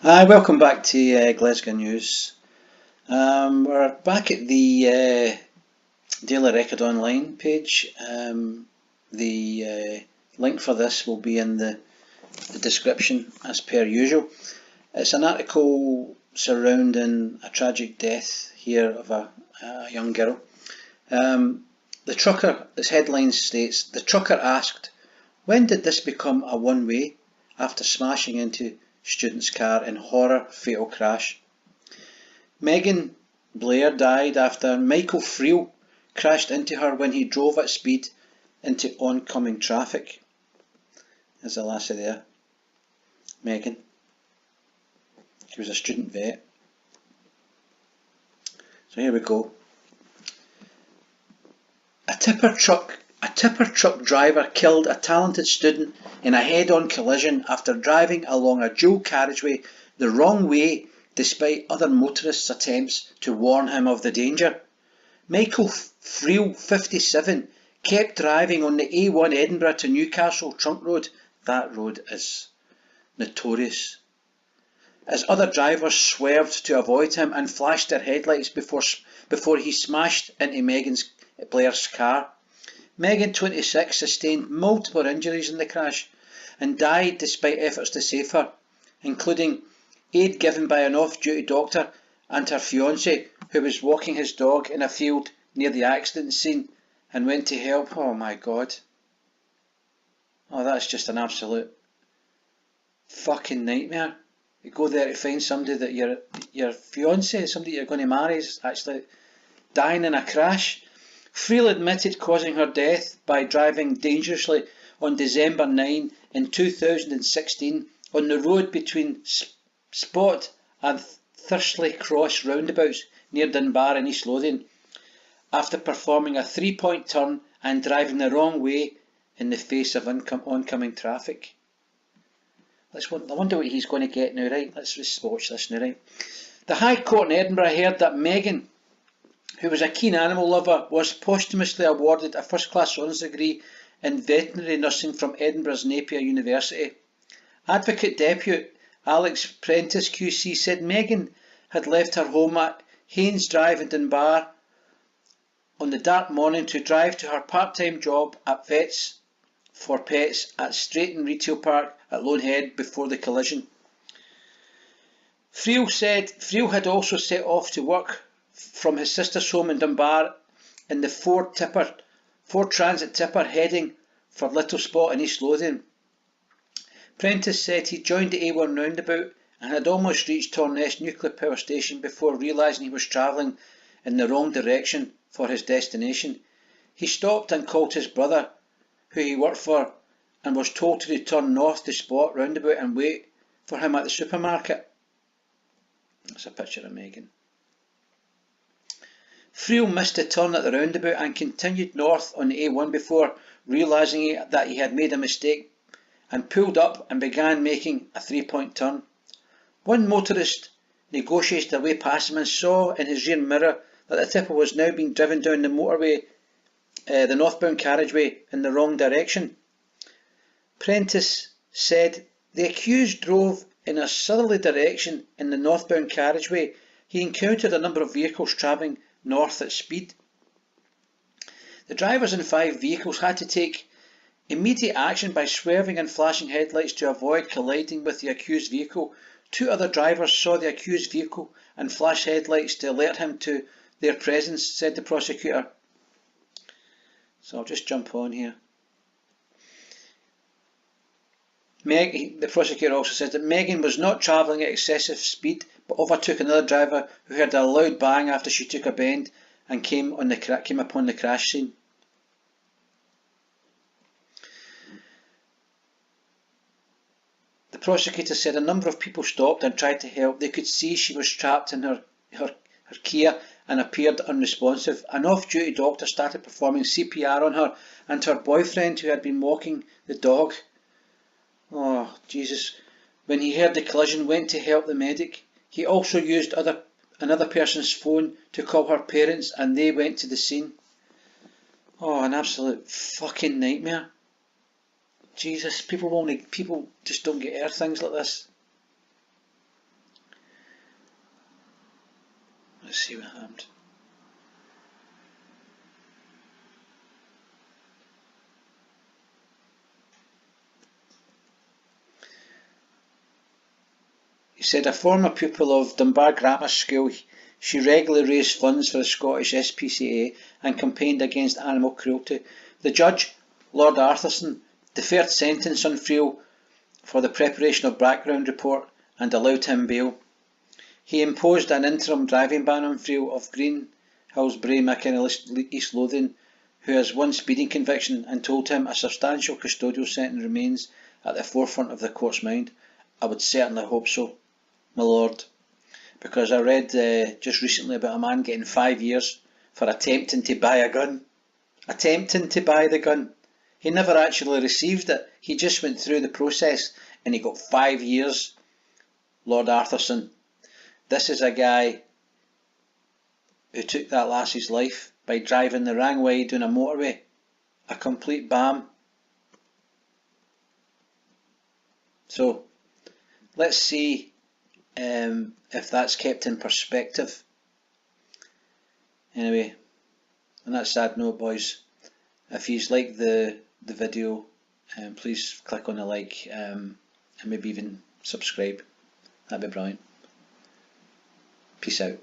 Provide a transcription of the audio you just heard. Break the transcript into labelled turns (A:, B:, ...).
A: Hi, welcome back to Glasgow News. We're back at the Daily Record online page. The link for this will be in the description as per usual. It's an article surrounding a tragic death here of a young girl. The trucker, its headline states, the trucker asked, when did this become a one-way after smashing into student's car in horror fatal crash? Meghan Blair died after Michael Friel crashed into her when he drove at speed into oncoming traffic. There's the lassie there, Meghan. She was a student vet. So here we go. A tipper truck driver killed a talented student in a head-on collision after driving along a dual carriageway the wrong way despite other motorists' attempts to warn him of the danger. Michael Friel, 57, kept driving on the A1 Edinburgh to Newcastle Trunk Road. That road is notorious. As other drivers swerved to avoid him and flashed their headlights before he smashed into Meghan Blair's car. Meghan, 26, sustained multiple injuries in the crash and died despite efforts to save her, including aid given by an off-duty doctor and her fiancé, who was walking his dog in a field near the accident scene and went to help. Oh my God. Oh, that's just an absolute fucking nightmare. You go there to find somebody that your fiancé, somebody you're going to marry, is actually dying in a crash. Friel admitted causing her death by driving dangerously on December 9 in 2016 on the road between Spot and Thursley Cross roundabouts near Dunbar in East Lothian, after performing a three-point turn and driving the wrong way in the face of oncoming traffic. I wonder what he's going to get now, right? Let's just watch this now, right? The High Court in Edinburgh heard that Meghan, who was a keen animal lover, was posthumously awarded a first-class honours degree in veterinary nursing from Edinburgh's Napier University. Advocate Depute Alex Prentice QC said Meghan had left her home at Haynes Drive in Dunbar on the dark morning to drive to her part-time job at Vets for Pets at Straighton Retail Park at Lonehead before the collision. Friel said Friel had also set off to work from his sister's home in Dunbar in the Ford Transit tipper heading for Little Spot in East Lothian. Prentice said he joined the A1 roundabout and had almost reached Torness Nuclear Power Station before realising he was travelling in the wrong direction for his destination. He stopped and called his brother, who he worked for, and was told to return north to Spot roundabout and wait for him at the supermarket. That's a picture of Meghan. Friel missed a turn at the roundabout and continued north on the A1 before realising that he had made a mistake and pulled up and began making a three-point turn. One motorist negotiated their way past him and saw in his rear mirror that the tipper was now being driven down the motorway, the northbound carriageway, in the wrong direction. Prentice said the accused drove in a southerly direction in the northbound carriageway. He encountered a number of vehicles travelling north at speed. The drivers in 5 vehicles had to take immediate action by swerving and flashing headlights to avoid colliding with the accused vehicle. 2 other drivers saw the accused vehicle and flashed headlights to alert him to their presence, said the prosecutor. So I'll just jump on here. The prosecutor also said that Meghan was not travelling at excessive speed but overtook another driver who heard a loud bang after she took a bend and came upon the crash scene. The prosecutor said a number of people stopped and tried to help. They could see she was trapped in her Kia and appeared unresponsive. An off-duty doctor started performing CPR on her and her boyfriend, who had been walking the dog. Oh, Jesus. When he heard the collision, went to help the medic. He also used another person's phone to call her parents, and they went to the scene. Oh, an absolute fucking nightmare. Jesus, people just don't get air things like this. Let's see what happened. He said, a former pupil of Dunbar Grammar School, she regularly raised funds for the Scottish SPCA and campaigned against animal cruelty. The judge, Lord Arthurson, deferred sentence on Friel for the preparation of background report and allowed him bail. He imposed an interim driving ban on Friel of Greenhillsbury, McKinley, East Lothian, who has one speeding conviction, and told him a substantial custodial sentence remains at the forefront of the court's mind. I would certainly hope so, my lord, because I read just recently about a man getting 5 years for attempting to buy a gun. Attempting to buy the gun. He never actually received it. He just went through the process and he got 5 years. Lord Arthurson. This is a guy who took that lassie's life by driving the wrong way down a motorway. A complete bam. So, let's see if that's kept in perspective. Anyway, on that sad note, boys, if you like the video, please click on the like and maybe even subscribe. That'd be brilliant. Peace out.